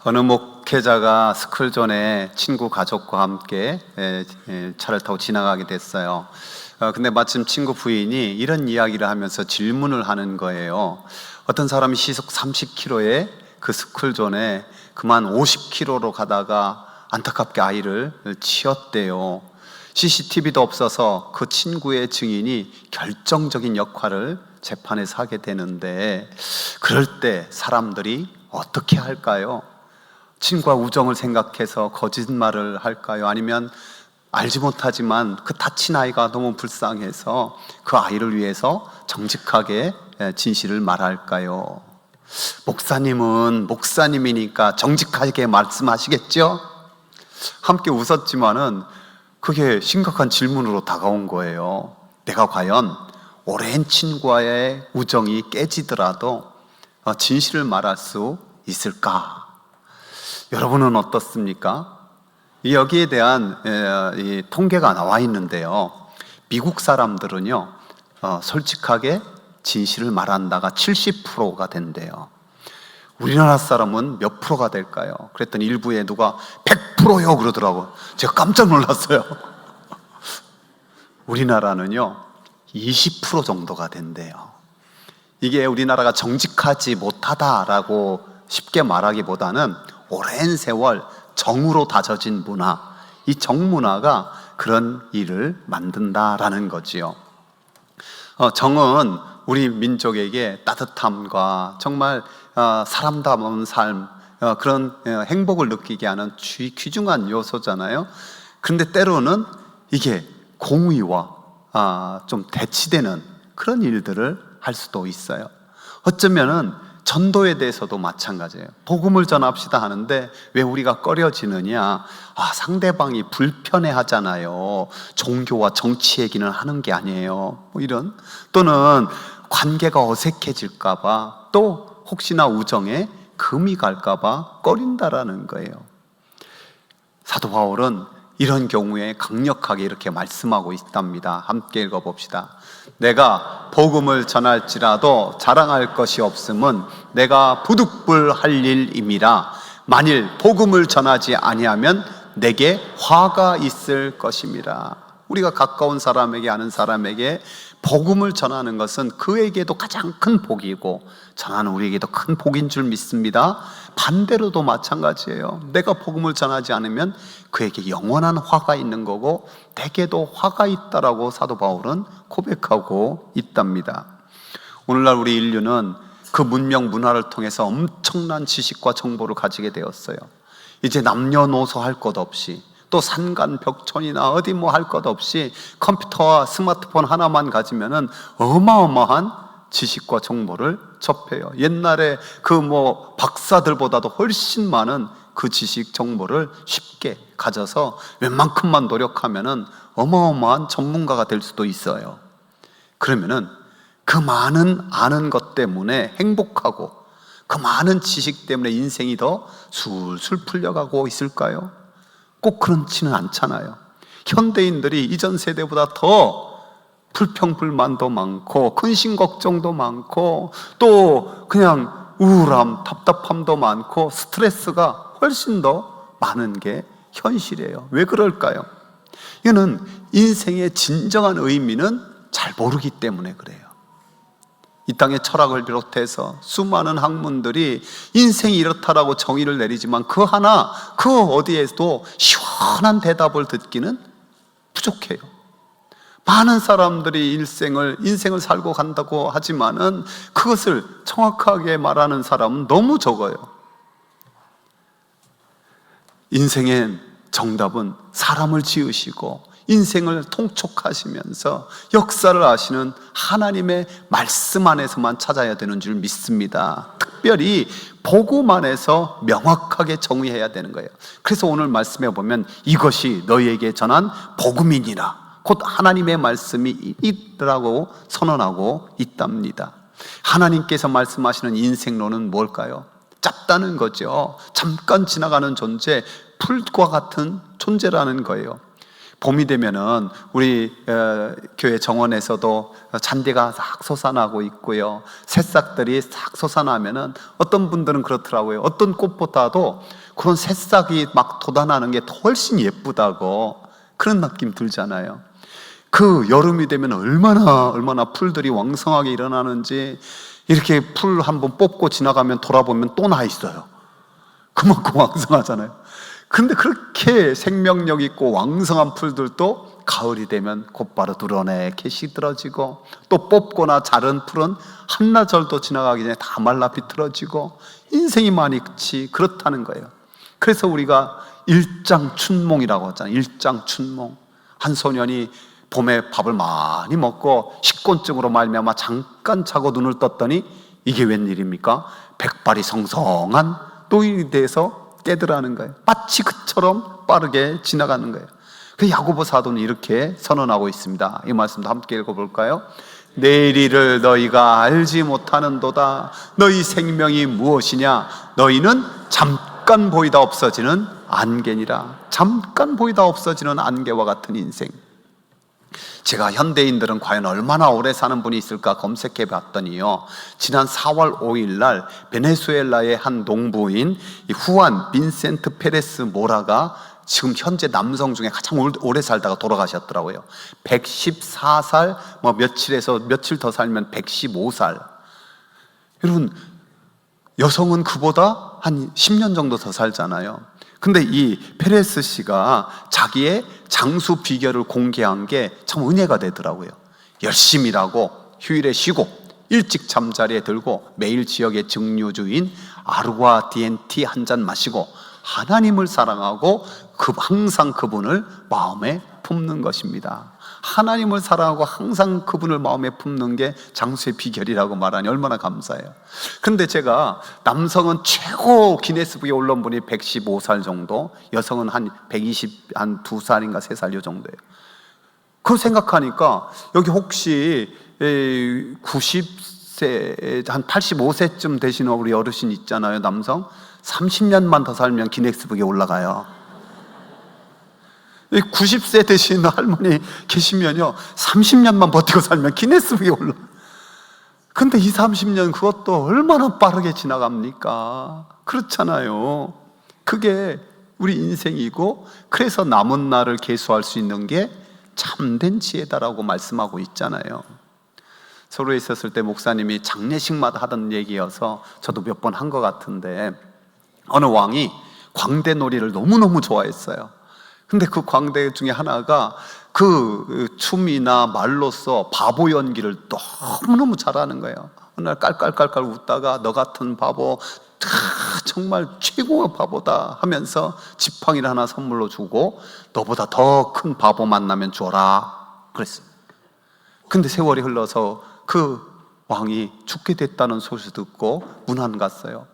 어느 목회자가 스쿨존에 친구 가족과 함께 차를 타고 지나가게 됐어요. 근데 마침 친구 부인이 이런 이야기를 하면서 질문을 하는 거예요. 어떤 사람이 시속 30km에 그 스쿨존에 그만 50km로 가다가 안타깝게 아이를 치었대요. CCTV도 없어서 그 친구의 증인이 결정적인 역할을 재판에서 하게 되는데, 그럴 때 사람들이 어떻게 할까요? 친구와 우정을 생각해서 거짓말을 할까요? 아니면 알지 못하지만 그 다친 아이가 너무 불쌍해서 그 아이를 위해서 정직하게 진실을 말할까요? 목사님은 목사님이니까 정직하게 말씀하시겠죠? 함께 웃었지만은 그게 심각한 질문으로 다가온 거예요. 내가 과연 오랜 친구와의 우정이 깨지더라도 진실을 말할 수 있을까? 여러분은 어떻습니까? 여기에 대한 통계가 나와 있는데요. 미국 사람들은요, 솔직하게 진실을 말한다가 70%가 된대요. 우리나라 사람은 몇 프로가 될까요? 그랬더니 일부에 누가 100%요 그러더라고요. 제가 깜짝 놀랐어요. 우리나라는요 20% 정도가 된대요. 이게 우리나라가 정직하지 못하다라고 쉽게 말하기보다는 오랜 세월 정으로 다져진 문화, 이 정문화가 그런 일을 만든다라는 거지요. 정은 우리 민족에게 따뜻함과 정말 사람다운 삶, 그런 행복을 느끼게 하는 귀중한 요소잖아요. 그런데 때로는 이게 공의와 좀 대치되는 그런 일들을 할 수도 있어요. 어쩌면은 전도에 대해서도 마찬가지예요. 복음을 전합시다 하는데 왜 우리가 꺼려지느냐? 상대방이 불편해 하잖아요. 종교와 정치 얘기는 하는 게 아니에요. 뭐 이런, 또는 관계가 어색해질까봐, 또 혹시나 우정에 금이 갈까봐 꺼린다라는 거예요. 사도 바울은 이런 경우에 강력하게 이렇게 말씀하고 있답니다. 함께 읽어봅시다. 내가 복음을 전할지라도 자랑할 것이 없음은 내가 부득불할 일임이라. 만일 복음을 전하지 아니하면 내게 화가 있을 것임이라. 우리가 가까운 사람에게, 아는 사람에게 복음을 전하는 것은 그에게도 가장 큰 복이고 전하는 우리에게도 큰 복인 줄 믿습니다. 반대로도 마찬가지예요. 내가 복음을 전하지 않으면 그에게 영원한 화가 있는 거고 내게도 화가 있다라고 사도 바울은 고백하고 있답니다. 오늘날 우리 인류는 그 문명 문화를 통해서 엄청난 지식과 정보를 가지게 되었어요. 이제 남녀노소 할 것 없이, 또 산간 벽촌이나 어디 뭐 할 것 없이 컴퓨터와 스마트폰 하나만 가지면은 어마어마한 지식과 정보를 접해요. 옛날에 그 박사들보다도 훨씬 많은 그 지식 정보를 쉽게 가져서 웬만큼만 노력하면은 어마어마한 전문가가 될 수도 있어요. 그러면은 그 많은 아는 것 때문에 행복하고 그 많은 지식 때문에 인생이 더 술술 풀려가고 있을까요? 꼭 그렇지는 않잖아요. 현대인들이 이전 세대보다 더 불평불만도 많고 근심 걱정도 많고 또 그냥 우울함, 답답함도 많고 스트레스가 훨씬 더 많은 게 현실이에요. 왜 그럴까요? 이거는 인생의 진정한 의미는 잘 모르기 때문에 그래요. 이 땅의 철학을 비롯해서 수많은 학문들이 인생이 이렇다라고 정의를 내리지만 그 어디에도 시원한 대답을 듣기는 부족해요. 많은 사람들이 인생을 살고 간다고 하지만은 그것을 정확하게 말하는 사람은 너무 적어요. 인생의 정답은 사람을 지으시고 인생을 통촉하시면서 역사를 아시는 하나님의 말씀 안에서만 찾아야 되는 줄 믿습니다. 특별히 복음 안에서 명확하게 정의해야 되는 거예요. 그래서 오늘 말씀에 보면 이것이 너희에게 전한 복음이니라, 곧 하나님의 말씀이 있다고 선언하고 있답니다. 하나님께서 말씀하시는 인생론은 뭘까요? 짧다는 거죠. 잠깐 지나가는 존재, 풀과 같은 존재라는 거예요. 봄이 되면은 우리 교회 정원에서도 잔디가 싹 솟아나고 있고요, 새싹들이 싹 솟아나면은 어떤 분들은 그렇더라고요. 어떤 꽃보다도 그런 새싹이 막 돋아나는 게 훨씬 예쁘다고 그런 느낌 들잖아요. 그 여름이 되면 얼마나 풀들이 왕성하게 일어나는지, 이렇게 풀 한번 뽑고 지나가면 돌아보면 또 나 있어요. 그만큼 왕성하잖아요. 근데 그렇게 생명력 있고 왕성한 풀들도 가을이 되면 곧바로 드러내게 시들어지고, 또 뽑거나 자른 풀은 한나절도 지나가기 전에 다 말라 비틀어지고, 인생이 마치 그렇다는 거예요. 그래서 우리가 일장춘몽이라고 하잖아요. 일장춘몽. 한 소년이 봄에 밥을 많이 먹고 식곤증으로 말미암아 잠깐 자고 눈을 떴더니 이게 웬일입니까? 백발이 성성한 노인이 돼서 깨더라는 거예요. 마치 그처럼 빠르게 지나가는 거예요. 그 야고보 사도는 이렇게 선언하고 있습니다. 이 말씀도 함께 읽어볼까요? 내일을 너희가 알지 못하는도다. 너희 생명이 무엇이냐? 너희는 잠깐 보이다 없어지는 안개니라. 잠깐 보이다 없어지는 안개와 같은 인생. 제가 현대인들은 과연 얼마나 오래 사는 분이 있을까 검색해 봤더니요, 지난 4월 5일 날 베네수엘라의 한 농부인 후안 빈센트 페레스 모라가 지금 현재 남성 중에 가장 오래 살다가 돌아가셨더라고요. 114살, 며칠에서 며칠 더 살면 115살. 여러분, 여성은 그보다 한 10년 정도 더 살잖아요. 근데 이 페레스 씨가 자기의 장수 비결을 공개한 게 참 은혜가 되더라고요. 열심히 일하고 휴일에 쉬고 일찍 잠자리에 들고 매일 지역의 증류주인 아르과디엔티 한 잔 마시고 하나님을 사랑하고 항상 그분을 마음에 품는 것입니다. 하나님을 사랑하고 항상 그분을 마음에 품는 게 장수의 비결이라고 말하니 얼마나 감사해요. 근데 제가 남성은 최고 기네스북에 올라온 분이 115살 정도, 여성은 한 120, 한 2살인가 3살 요 정도예요. 그거 생각하니까 여기 혹시 90세, 한 85세쯤 되시는 우리 어르신 있잖아요, 남성. 30년만 더 살면 기네스북에 올라가요. 90세 되신 할머니 계시면요, 30년만 버티고 살면 기네스북에 올라. 근데 이 30년 그것도 얼마나 빠르게 지나갑니까? 그렇잖아요. 그게 우리 인생이고, 그래서 남은 날을 계수할 수 있는 게 참된 지혜다라고 말씀하고 있잖아요. 서울에 있었을 때 목사님이 장례식마다 하던 얘기여서 저도 몇 번 한 것 같은데, 어느 왕이 광대놀이를 너무너무 좋아했어요. 근데 그 광대 중에 하나가 그 춤이나 말로써 바보 연기를 너무너무 잘하는 거예요. 어느 날 깔깔깔깔 웃다가 너 같은 바보 정말 최고의 바보다 하면서 지팡이를 하나 선물로 주고 너보다 더 큰 바보 만나면 줘라 그랬어요. 근데 세월이 흘러서 그 왕이 죽게 됐다는 소식 듣고 문안 갔어요.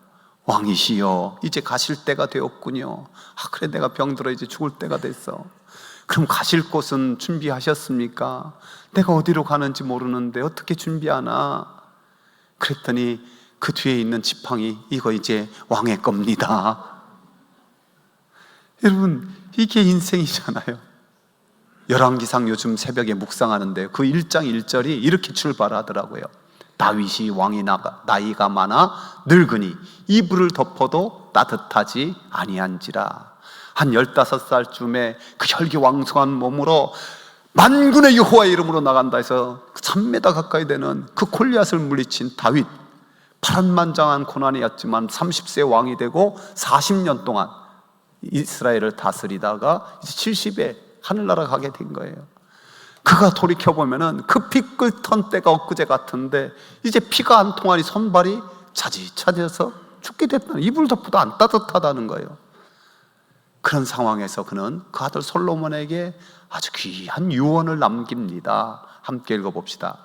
왕이시여, 이제 가실 때가 되었군요. 그래, 내가 병들어 이제 죽을 때가 됐어. 그럼 가실 곳은 준비하셨습니까? 내가 어디로 가는지 모르는데 어떻게 준비하나? 그랬더니 그 뒤에 있는 지팡이, 이거 이제 왕의 겁니다. 여러분, 이게 인생이잖아요. 열왕기상 요즘 새벽에 묵상하는데 그 1장 1절이 이렇게 출발하더라고요. 다윗이 왕이 나이가 많아 늙으니 이불을 덮어도 따뜻하지 아니한지라. 한 15살쯤에 그 혈기왕성한 몸으로 만군의 여호와의 이름으로 나간다 해서 3m 가까이 되는 그 골리앗을 물리친 다윗, 파란만장한 고난이었지만 30세 왕이 되고 40년 동안 이스라엘을 다스리다가 이제 70에 하늘나라 가게 된 거예요. 그가 돌이켜보면은 그 피 끓던 때가 엊그제 같은데 이제 피가 안 통하니 손발이 자지자지해서 죽게 됐다는, 이불 덮어도 안 따뜻하다는 거예요. 그런 상황에서 그는 그 아들 솔로몬에게 아주 귀한 유언을 남깁니다. 함께 읽어봅시다.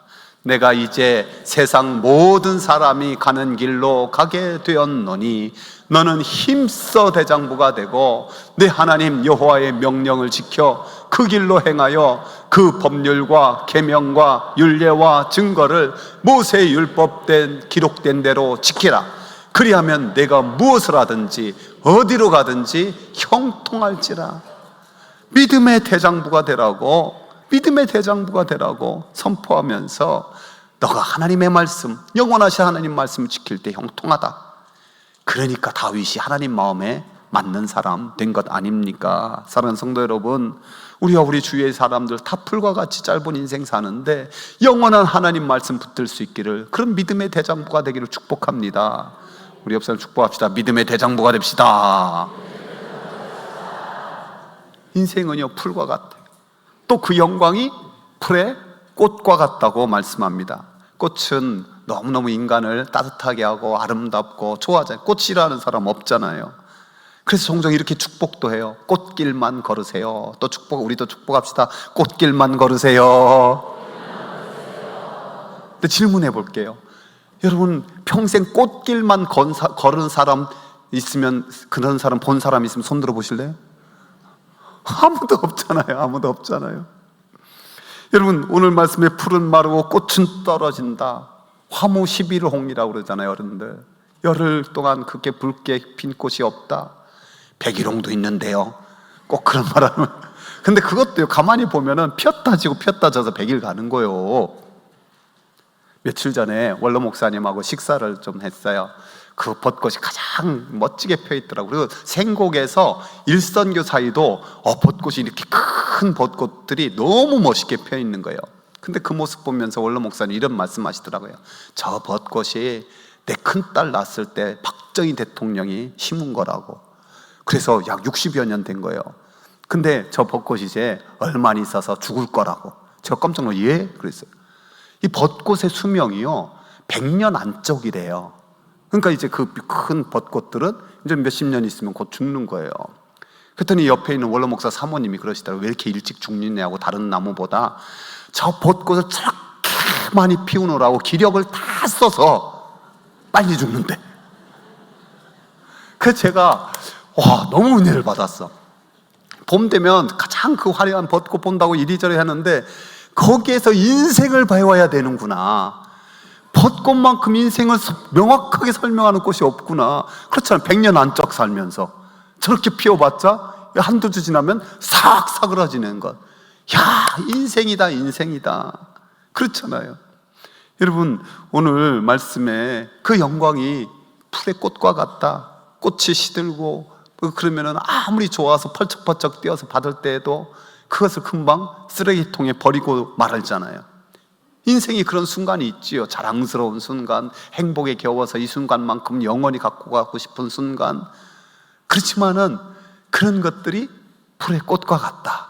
내가 이제 세상 모든 사람이 가는 길로 가게 되었노니 너는 힘써 대장부가 되고 내 하나님 여호와의 명령을 지켜 그 길로 행하여 그 법률과 계명과 율례와 증거를 모세의 율법된 기록된 대로 지키라. 그리하면 내가 무엇을 하든지 어디로 가든지 형통할지라. 믿음의 대장부가 되라고, 믿음의 대장부가 되라고 선포하면서 너가 하나님의 말씀, 영원하신 하나님 말씀을 지킬 때 형통하다. 그러니까 다윗이 하나님 마음에 맞는 사람 된 것 아닙니까? 사랑하는 성도 여러분, 우리와 우리 주위의 사람들 다 풀과 같이 짧은 인생 사는데 영원한 하나님 말씀 붙들 수 있기를, 그런 믿음의 대장부가 되기를 축복합니다. 우리 옆 사람 축복합시다. 믿음의 대장부가 됩시다. 인생은요 풀과 같아요. 또 그 영광이 풀의 꽃과 같다고 말씀합니다. 꽃은 너무너무 인간을 따뜻하게 하고 아름답고 좋아하잖아요. 꽃 싫어하는 사람 없잖아요. 그래서 종종 이렇게 축복도 해요. 꽃길만 걸으세요. 또 우리도 축복합시다. 꽃길만 걸으세요. 근데 질문해 볼게요. 여러분, 평생 꽃길만 걸은 사람 있으면, 그런 사람 본 사람 있으면 손 들어 보실래요? 아무도 없잖아요. 아무도 없잖아요. 여러분, 오늘 말씀에 풀은 마르고 꽃은 떨어진다. 화무 11홍이라고 그러잖아요. 어른들, 열흘 동안 그렇게 붉게 핀 꽃이 없다. 백일홍도 있는데요. 꼭 그런 말 하면, 근데 그것도요 가만히 보면은 피었다 지고 피었다 져서 100일 가는 거예요. 며칠 전에 원로 목사님하고 식사를 좀 했어요. 그 벚꽃이 가장 멋지게 펴 있더라고요. 그리고 생곡에서 일선교 사이도 벚꽃이 이렇게 큰 벚꽃들이 너무 멋있게 펴 있는 거예요. 근데 그 모습 보면서 원로 목사님 이런 말씀하시더라고요. 저 벚꽃이 내 큰딸 낳았을 때 박정희 대통령이 심은 거라고. 그래서 약 60여 년 된 거예요. 근데 저 벚꽃이 이제 얼마 안 있어서 죽을 거라고. 제가 깜짝 놀라서 예? 그랬어요. 이 벚꽃의 수명이요 100년 안쪽이래요. 그러니까 이제 그 큰 벚꽃들은 이제 몇십 년 있으면 곧 죽는 거예요. 그랬더니 옆에 있는 원로 목사 사모님이 그러시더라고요. 왜 이렇게 일찍 죽느냐고, 다른 나무보다 저 벚꽃을 저렇게 많이 피우느라고 기력을 다 써서 빨리 죽는데. 그래서 제가 너무 은혜를 받았어. 봄 되면 가장 그 화려한 벚꽃 본다고 이리저리 하는데 거기에서 인생을 배워야 되는구나. 벚꽃만큼 인생을 명확하게 설명하는 꽃이 없구나. 그렇잖아요. 100년 안쪽 살면서 저렇게 피워봤자 한두 주 지나면 싹 사그라지는 것. 야, 인생이다, 인생이다. 그렇잖아요. 여러분, 오늘 말씀에 그 영광이 풀의 꽃과 같다. 꽃이 시들고 그러면은 아무리 좋아서 펄쩍펄쩍 뛰어서 받을 때에도 그것을 금방 쓰레기통에 버리고 말하잖아요. 인생이 그런 순간이 있지요. 자랑스러운 순간, 행복에 겨워서 이 순간만큼 영원히 갖고 가고 싶은 순간. 그렇지만은 그런 것들이 풀의 꽃과 같다.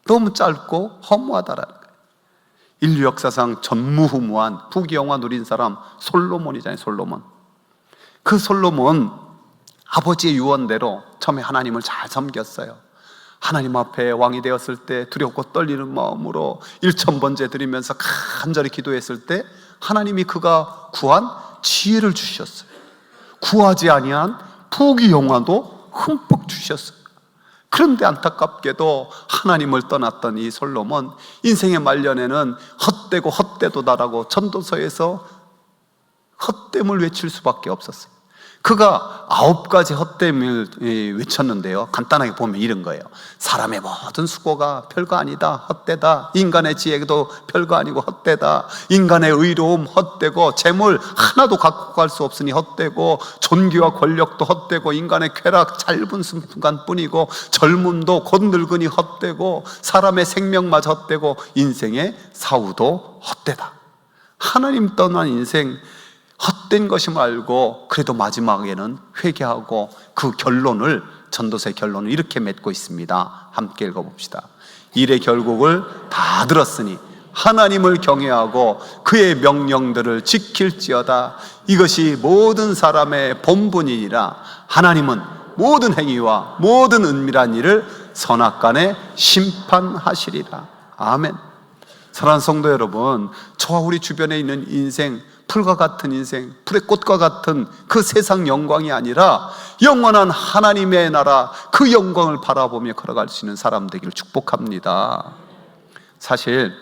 너무 짧고 허무하다라는 거예요. 인류 역사상 전무후무한 부귀영화 누린 사람 솔로몬이잖아요. 솔로몬. 그 솔로몬 아버지의 유언대로 처음에 하나님을 잘 섬겼어요. 하나님 앞에 왕이 되었을 때 두렵고 떨리는 마음으로 1000번째 드리면서 간절히 기도했을 때 하나님이 그가 구한 지혜를 주셨어요. 구하지 아니한 부귀영화도 흠뻑 주셨어요. 그런데 안타깝게도 하나님을 떠났던 이 솔로몬, 인생의 말년에는 헛되고 헛되도다라고 전도서에서 헛됨을 외칠 수밖에 없었어요. 그가 9가지 헛됨을 외쳤는데요, 간단하게 보면 이런 거예요. 사람의 모든 수고가 별거 아니다, 헛되다. 인간의 지혜도 별거 아니고 헛되다. 인간의 의로움 헛되고, 재물 하나도 갖고 갈 수 없으니 헛되고, 존귀와 권력도 헛되고, 인간의 쾌락 짧은 순간뿐이고, 젊음도 곧 늙으니 헛되고, 사람의 생명마저 헛되고, 인생의 사후도 헛되다. 하나님 떠난 인생 헛된 것임을 알고 그래도 마지막에는 회개하고 그 결론을, 전도서의 결론을 이렇게 맺고 있습니다. 함께 읽어봅시다. 일의 결국을 다 들었으니 하나님을 경외하고 그의 명령들을 지킬지어다. 이것이 모든 사람의 본분이니라. 하나님은 모든 행위와 모든 은밀한 일을 선악간에 심판하시리라. 아멘. 사랑하는 성도 여러분, 저와 우리 주변에 있는 인생, 풀과 같은 인생, 풀의 꽃과 같은 그 세상 영광이 아니라 영원한 하나님의 나라, 그 영광을 바라보며 걸어갈 수 있는 사람 되기를 축복합니다. 사실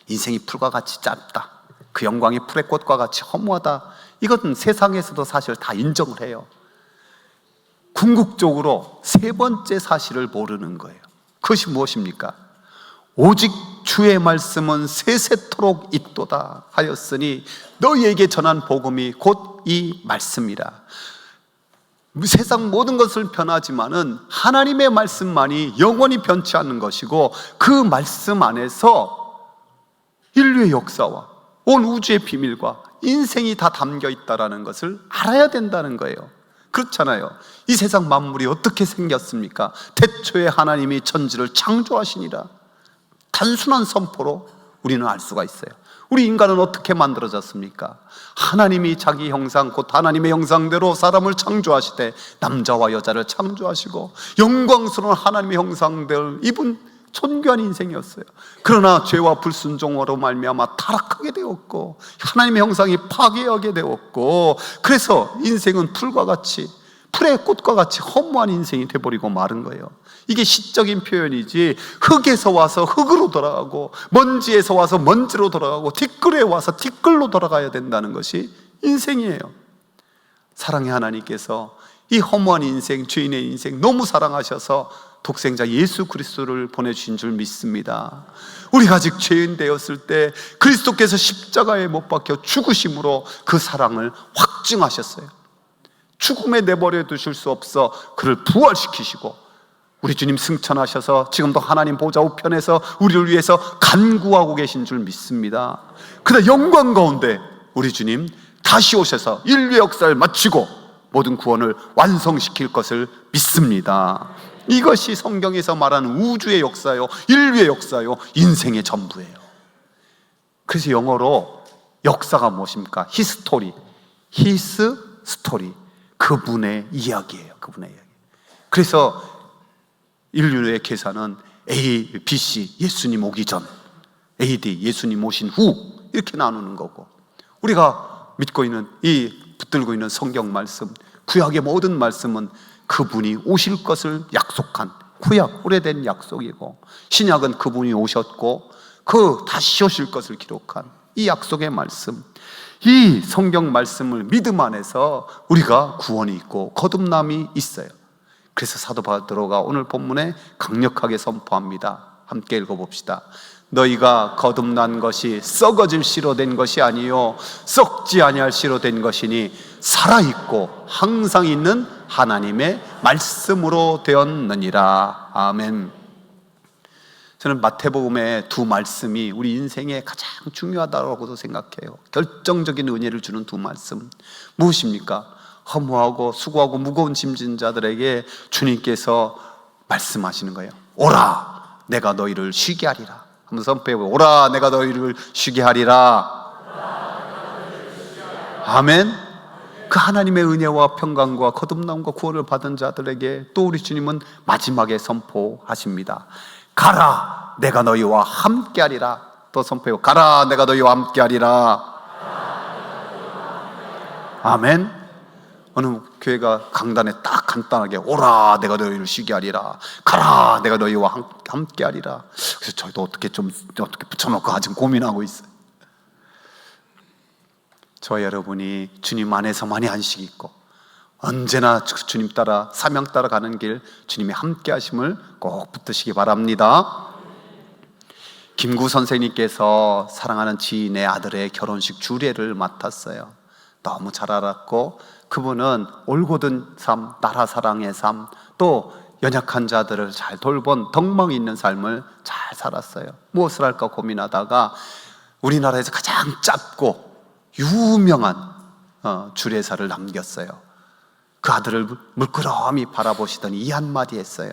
인생이 풀과 같이 짧다, 그 영광이 풀의 꽃과 같이 허무하다, 이것은 세상에서도 사실 다 인정을 해요. 궁극적으로 세 번째 사실을 모르는 거예요. 그것이 무엇입니까? 오직 주의 말씀은 세세토록 있도다 하였으니 너희에게 전한 복음이 곧 이 말씀이라. 세상 모든 것을 변하지만은 하나님의 말씀만이 영원히 변치 않는 것이고, 그 말씀 안에서 인류의 역사와 온 우주의 비밀과 인생이 다 담겨 있다는 것을 알아야 된다는 거예요. 그렇잖아요. 이 세상 만물이 어떻게 생겼습니까? 태초에 하나님이 천지를 창조하시니라. 단순한 선포로 우리는 알 수가 있어요. 우리 인간은 어떻게 만들어졌습니까? 하나님이 자기 형상, 곧 하나님의 형상대로 사람을 창조하시되 남자와 여자를 창조하시고 영광스러운 하나님의 형상대로 입은 존귀한 인생이었어요. 그러나 죄와 불순종으로 말미암아 타락하게 되었고 하나님의 형상이 파괴하게 되었고, 그래서 인생은 풀과 같이, 풀의 꽃과 같이 허무한 인생이 돼버리고 마른 거예요. 이게 시적인 표현이지, 흙에서 와서 흙으로 돌아가고 먼지에서 와서 먼지로 돌아가고 티끌에 와서 티끌로 돌아가야 된다는 것이 인생이에요. 사랑의 하나님께서 이 허무한 인생, 죄인의 인생 너무 사랑하셔서 독생자 예수 그리스도를 보내주신 줄 믿습니다. 우리가 아직 죄인 되었을 때 그리스도께서 십자가에 못 박혀 죽으심으로 그 사랑을 확증하셨어요. 죽음에 내버려 두실 수 없어 그를 부활시키시고, 우리 주님 승천하셔서 지금도 하나님 보좌 우편에서 우리를 위해서 간구하고 계신 줄 믿습니다. 그러나 영광 가운데 우리 주님 다시 오셔서 인류의 역사를 마치고 모든 구원을 완성시킬 것을 믿습니다. 이것이 성경에서 말하는 우주의 역사요, 인류의 역사요, 인생의 전부예요. 그래서 영어로 역사가 무엇입니까? 히스토리, 히스 스토리, 그분의 이야기예요. 그분의 이야기. 그래서 인류의 계산은 A, BC, 예수님 오기 전, AD, 예수님 오신 후, 이렇게 나누는 거고, 우리가 믿고 있는 붙들고 있는 성경 말씀, 구약의 모든 말씀은 그분이 오실 것을 약속한 구약, 오래된 약속이고, 신약은 그분이 오셨고 그 다시 오실 것을 기록한 이 약속의 말씀, 이 성경 말씀을 믿음 안에서 우리가 구원이 있고 거듭남이 있어요. 그래서 사도 바로가 오늘 본문에 강력하게 선포합니다. 함께 읽어봅시다. 너희가 거듭난 것이 썩어질 씨로 된 것이 아니요 썩지 아니할 씨로 된 것이니 살아있고 항상 있는 하나님의 말씀으로 되었느니라. 아멘. 저는 마태복음의 두 말씀이 우리 인생에 가장 중요하다고도 생각해요. 결정적인 은혜를 주는 두 말씀. 무엇입니까? 허무하고 수고하고 무거운 짐진 자들에게 주님께서 말씀하시는 거예요. 오라, 내가 너희를 쉬게 하리라. 한번 선포해보고, 오라, 내가 너희를 쉬게 하리라. 아멘. 그 하나님의 은혜와 평강과 거듭남과 구원을 받은 자들에게 또 우리 주님은 마지막에 선포하십니다. 가라, 내가 너희와 함께하리라. 또 선포해요. 가라, 내가 너희와 함께하리라. 아멘. 어느 교회가 강단에 딱 간단하게 오라, 내가 너희를 쉬게 하리라, 가라, 내가 너희와 함께하리라. 그래서 저희도 어떻게 붙여놓고 아직 고민하고 있어요. 저 여러분이 주님 안에서만이 안식이 있고 언제나 주님 따라 사명 따라 가는 길, 주님의 함께하심을 꼭 붙드시기 바랍니다. 김구 선생님께서 사랑하는 지인의 아들의 결혼식 주례를 맡았어요. 너무 잘 알았고 그분은 올곧은 삶, 나라 사랑의 삶, 또 연약한 자들을 잘 돌본 덕망 있는 삶을 잘 살았어요. 무엇을 할까 고민하다가 우리나라에서 가장 짧고 유명한 주례사를 남겼어요. 그 아들을 물끄러미 바라보시더니 이 한마디 했어요.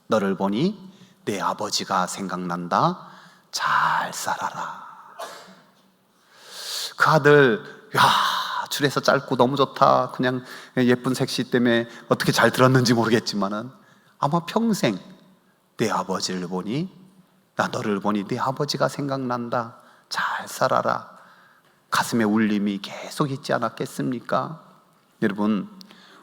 너를 보니 내 아버지가 생각난다. 잘 살아라. 그 아들, 야, 주례사 짧고 너무 좋다. 그냥 예쁜 색시 때문에 어떻게 잘 들었는지 모르겠지만은 아마 평생 내 아버지를 보니, 너를 보니 내 아버지가 생각난다. 잘 살아라. 가슴에 울림이 계속 있지 않았겠습니까? 여러분,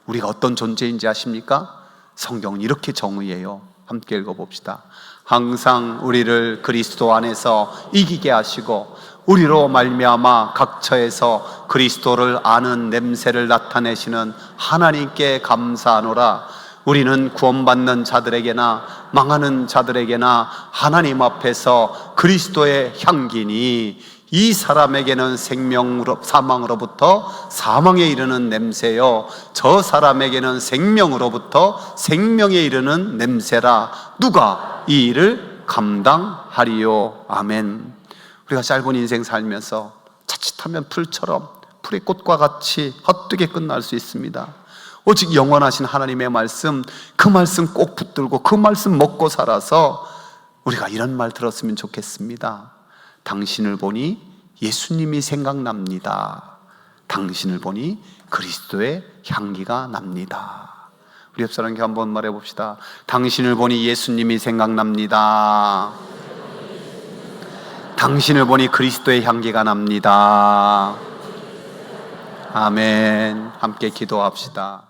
우리가 어떤 존재인지 아십니까? 성경은 이렇게 정의해요. 함께 읽어봅시다. 항상 우리를 그리스도 안에서 이기게 하시고 우리로 말미암아 각처에서 그리스도를 아는 냄새를 나타내시는 하나님께 감사하노라. 우리는 구원받는 자들에게나 망하는 자들에게나 하나님 앞에서 그리스도의 향기니 이 사람에게는 사망으로부터 사망에 이르는 냄새요, 저 사람에게는 생명으로부터 생명에 이르는 냄새라. 누가 이 일을 감당하리요. 아멘. 우리가 짧은 인생 살면서 자칫하면 풀의 꽃과 같이 헛되게 끝날 수 있습니다. 오직 영원하신 하나님의 말씀, 그 말씀 꼭 붙들고 그 말씀 먹고 살아서 우리가 이런 말 들었으면 좋겠습니다. 당신을 보니 예수님이 생각납니다. 당신을 보니 그리스도의 향기가 납니다. 우리 옆 사람께 한번 말해 봅시다. 당신을 보니 예수님이 생각납니다. 당신을 보니 그리스도의 향기가 납니다. 아멘. 함께 기도합시다.